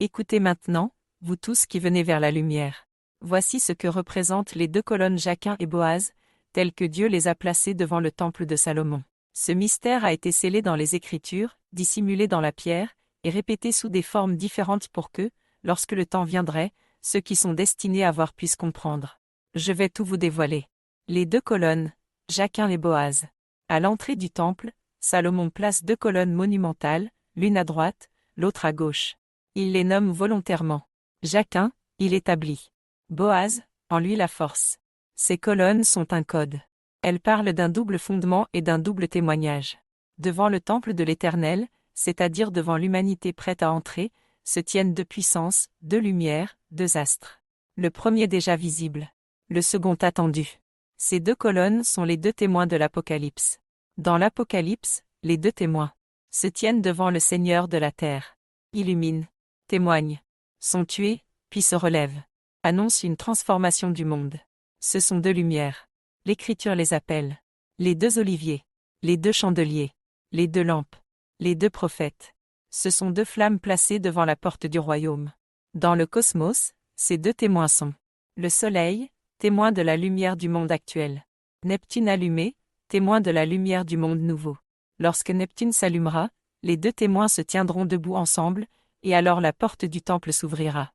Écoutez maintenant, vous tous qui venez vers la lumière. Voici ce que représentent les deux colonnes Jachin et Boaz, telles que Dieu les a placées devant le temple de Salomon. Ce mystère a été scellé dans les Écritures, dissimulé dans la pierre, et répété sous des formes différentes pour que, lorsque le temps viendrait, ceux qui sont destinés à voir puissent comprendre. Je vais tout vous dévoiler. Les deux colonnes, Jachin et Boaz. À l'entrée du temple, Salomon place deux colonnes monumentales, l'une à droite, l'autre à gauche. Il les nomme volontairement. Jachin, il établit. Boaz, en lui la force. Ces colonnes sont un code. Elles parlent d'un double fondement et d'un double témoignage. Devant le temple de l'Éternel, c'est-à-dire devant l'humanité prête à entrer, se tiennent deux puissances, deux lumières, deux astres. Le premier déjà visible. Le second attendu. Ces deux colonnes sont les deux témoins de l'Apocalypse. Dans l'Apocalypse, les deux témoins se tiennent devant le Seigneur de la terre. Illuminent, témoignent, sont tués, puis se relèvent. Annoncent une transformation du monde. Ce sont deux lumières. L'Écriture les appelle. Les deux oliviers. Les deux chandeliers. Les deux lampes. Les deux prophètes. Ce sont deux flammes placées devant la porte du royaume. Dans le cosmos, ces deux témoins sont le Soleil, témoin de la lumière du monde actuel. Neptune allumé, témoin de la lumière du monde nouveau. Lorsque Neptune s'allumera, les deux témoins se tiendront debout ensemble, et alors la porte du temple s'ouvrira.